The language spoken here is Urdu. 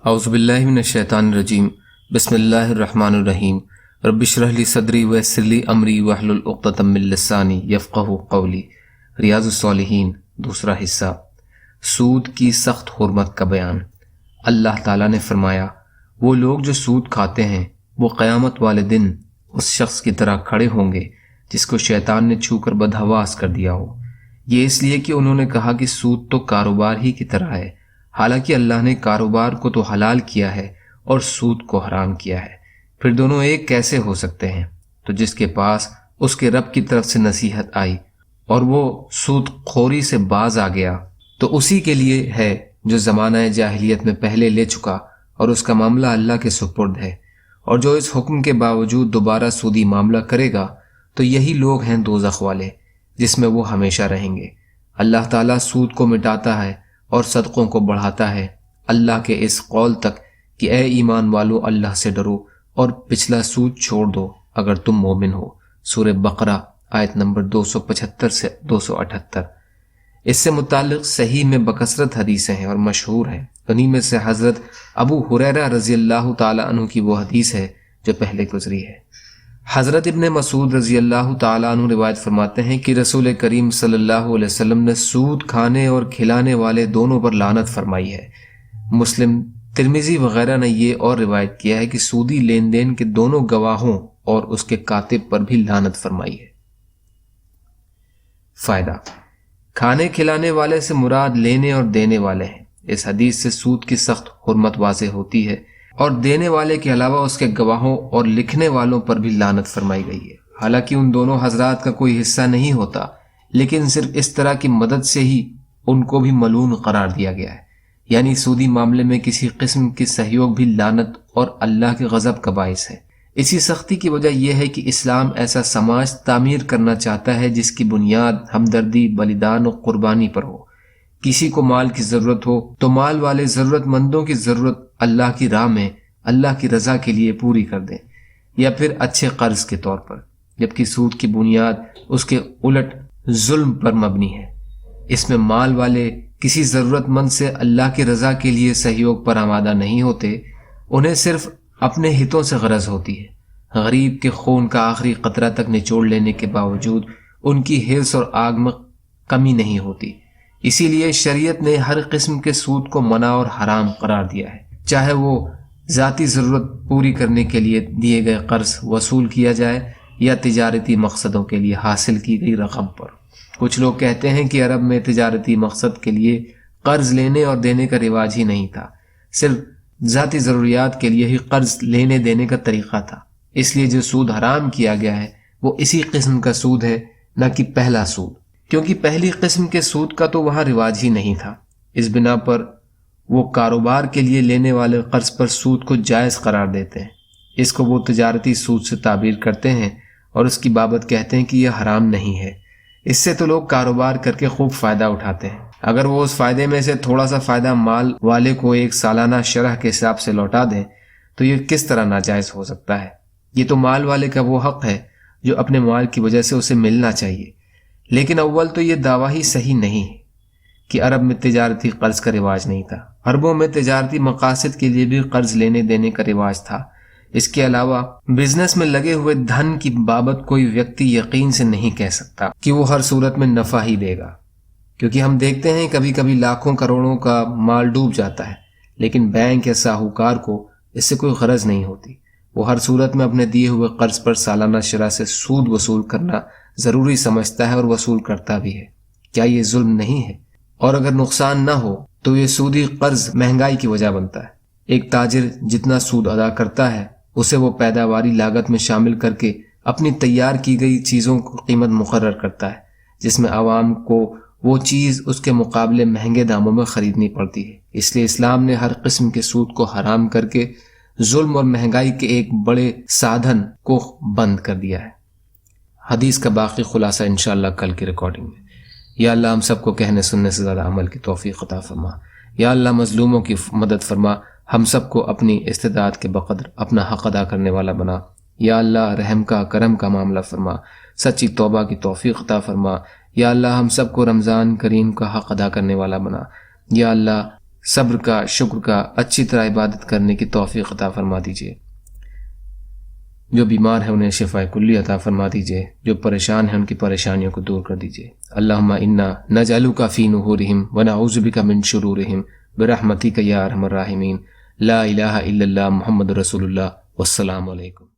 اعوذ باللہ من الشیطان الرجیم بسم اللہ الرحمن الرحیم رب اشرح لی صدری ویسر لی امری واحلل عقدۃ من لسانی یفقہوا قولی۔ ریاض الصالحین دوسرا حصہ، سود کی سخت حرمت کا بیان۔ اللہ تعالیٰ نے فرمایا، وہ لوگ جو سود کھاتے ہیں وہ قیامت والے دن اس شخص کی طرح کھڑے ہوں گے جس کو شیطان نے چھو کر بدحواس کر دیا ہو۔ یہ اس لیے کہ انہوں نے کہا کہ سود تو کاروبار ہی کی طرح ہے، حالانکہ اللہ نے کاروبار کو تو حلال کیا ہے اور سود کو حرام کیا ہے، پھر دونوں ایک کیسے ہو سکتے ہیں؟ تو جس کے پاس اس کے رب کی طرف سے نصیحت آئی اور وہ سود خوری سے باز آ گیا تو اسی کے لیے ہے جو زمانہ جاہلیت میں پہلے لے چکا اور اس کا معاملہ اللہ کے سپرد ہے، اور جو اس حکم کے باوجود دوبارہ سودی معاملہ کرے گا تو یہی لوگ ہیں دوزخ والے جس میں وہ ہمیشہ رہیں گے۔ اللہ تعالیٰ سود کو مٹاتا ہے اور صدقوں کو بڑھاتا ہے، اللہ کے اس قول تک کہ اے ایمان والو اللہ سے ڈرو اور پچھلا سود چھوڑ دو اگر تم مومن ہو۔ سورہ بقرہ آیت نمبر 275 سے 278۔ اس سے متعلق صحیح میں بکثرت حدیثیں ہیں اور مشہور ہیں، انہی میں سے حضرت ابو ہریرہ رضی اللہ تعالی عنہ کی وہ حدیث ہے جو پہلے گزری ہے۔ حضرت ابن مسعود رضی اللہ تعالیٰ عنہ روایت فرماتے ہیں کہ رسول کریم صلی اللہ علیہ وسلم نے سود کھانے اور کھلانے والے دونوں پر لعنت فرمائی ہے۔ مسلم، ترمذی وغیرہ نے یہ اور روایت کیا ہے کہ سودی لین دین کے دونوں گواہوں اور اس کے کاتب پر بھی لعنت فرمائی ہے۔ فائدہ: کھانے کھلانے والے سے مراد لینے اور دینے والے ہیں۔ اس حدیث سے سود کی سخت حرمت واضح ہوتی ہے، اور دینے والے کے علاوہ اس کے گواہوں اور لکھنے والوں پر بھی لعنت فرمائی گئی ہے۔ حالانکہ ان دونوں حضرات کا کوئی حصہ نہیں ہوتا، لیکن صرف اس طرح کی مدد سے ہی ان کو بھی ملعون قرار دیا گیا ہے، یعنی سودی معاملے میں کسی قسم کی سہیوگ بھی لعنت اور اللہ کے غضب کا باعث ہے۔ اسی سختی کی وجہ یہ ہے کہ اسلام ایسا سماج تعمیر کرنا چاہتا ہے جس کی بنیاد ہمدردی، بلیدان اور قربانی پر ہو۔ کسی کو مال کی ضرورت ہو تو مال والے ضرورت مندوں کی ضرورت اللہ کی راہ میں اللہ کی رضا کے لیے پوری کر دیں، یا پھر اچھے قرض کے طور پر، جبکہ سود کی بنیاد اس کے الٹ ظلم پر مبنی ہے۔ اس میں مال والے کسی ضرورت مند سے اللہ کی رضا کے لیے سہیوگ پر آمادہ نہیں ہوتے، انہیں صرف اپنے ہتوں سے غرض ہوتی ہے۔ غریب کے خون کا آخری قطرہ تک نچوڑ لینے کے باوجود ان کی حرص اور آگ میں کمی نہیں ہوتی۔ اسی لیے شریعت نے ہر قسم کے سود کو منع اور حرام قرار دیا ہے، چاہے وہ ذاتی ضرورت پوری کرنے کے لیے دیے گئے قرض وصول کیا جائے یا تجارتی مقصدوں کے لیے حاصل کی گئی رقم پر۔ کچھ لوگ کہتے ہیں کہ عرب میں تجارتی مقصد کے لیے قرض لینے اور دینے کا رواج ہی نہیں تھا، صرف ذاتی ضروریات کے لیے ہی قرض لینے دینے کا طریقہ تھا، اس لیے جو سود حرام کیا گیا ہے وہ اسی قسم کا سود ہے، نہ کہ پہلا سود، کیونکہ پہلی قسم کے سود کا تو وہاں رواج ہی نہیں تھا۔ اس بنا پر وہ کاروبار کے لیے لینے والے قرض پر سود کو جائز قرار دیتے ہیں، اس کو وہ تجارتی سود سے تعبیر کرتے ہیں اور اس کی بابت کہتے ہیں کہ یہ حرام نہیں ہے۔ اس سے تو لوگ کاروبار کر کے خوب فائدہ اٹھاتے ہیں، اگر وہ اس فائدے میں سے تھوڑا سا فائدہ مال والے کو ایک سالانہ شرح کے حساب سے لوٹا دیں تو یہ کس طرح ناجائز ہو سکتا ہے؟ یہ تو مال والے کا وہ حق ہے جو اپنے مال کی وجہ سے اسے ملنا چاہیے۔ لیکن اول تو یہ دعویٰ ہی صحیح نہیں ہے کہ عرب میں تجارتی قرض کا رواج نہیں تھا۔ عربوں میں تجارتی مقاصد کے لیے بھی قرض لینے دینے کا رواج تھا۔ اس کے علاوہ بزنس میں لگے ہوئے دھن کی بابت کوئی ویکتی یقین سے نہیں کہہ سکتا کہ وہ ہر صورت میں نفع ہی دے گا، کیونکہ ہم دیکھتے ہیں کبھی کبھی لاکھوں کروڑوں کا مال ڈوب جاتا ہے، لیکن بینک یا ساہوکار کو اس سے کوئی غرض نہیں ہوتی، وہ ہر صورت میں اپنے دیے ہوئے قرض پر سالانہ شرح سے سود وصول کرنا ضروری سمجھتا ہے اور وصول کرتا بھی ہے۔ کیا یہ ظلم نہیں ہے؟ اور اگر نقصان نہ ہو تو یہ سودی قرض مہنگائی کی وجہ بنتا ہے۔ ایک تاجر جتنا سود ادا کرتا ہے اسے وہ پیداواری لاگت میں شامل کر کے اپنی تیار کی گئی چیزوں کو قیمت مقرر کرتا ہے، جس میں عوام کو وہ چیز اس کے مقابلے مہنگے داموں میں خریدنی پڑتی ہے۔ اس لیے اسلام نے ہر قسم کے سود کو حرام کر کے ظلم اور مہنگائی کے ایک بڑے سادھن کو بند کر دیا ہے۔ حدیث کا باقی خلاصہ انشاءاللہ کل کی ریکارڈنگ میں۔ یا اللہ ہم سب کو کہنے سننے سے زیادہ عمل کی توفیق عطا فرما۔ یا اللہ مظلوموں کی مدد فرما، ہم سب کو اپنی استطاعت کے بقدر اپنا حق ادا کرنے والا بنا۔ یا اللہ رحم کا کرم کا معاملہ فرما، سچی توبہ کی توفیق عطا فرما۔ یا اللہ ہم سب کو رمضان کریم کا حق ادا کرنے والا بنا۔ یا اللہ صبر کا، شکر کا، اچھی طرح عبادت کرنے کی توفیق عطا فرما دیجیے۔ جو بیمار ہیں انہیں شفاء کلی عطا فرما دیجیے، جو پریشان ہیں ان کی پریشانیوں کو دور کر دیجیے۔ اللہم انا نجعلک فی نحورہم ونعوذ بک من شرورہم برحمتک یا ارحم الراحمین۔ لا الہ الا اللہ محمد رسول اللہ، والسلام علیکم۔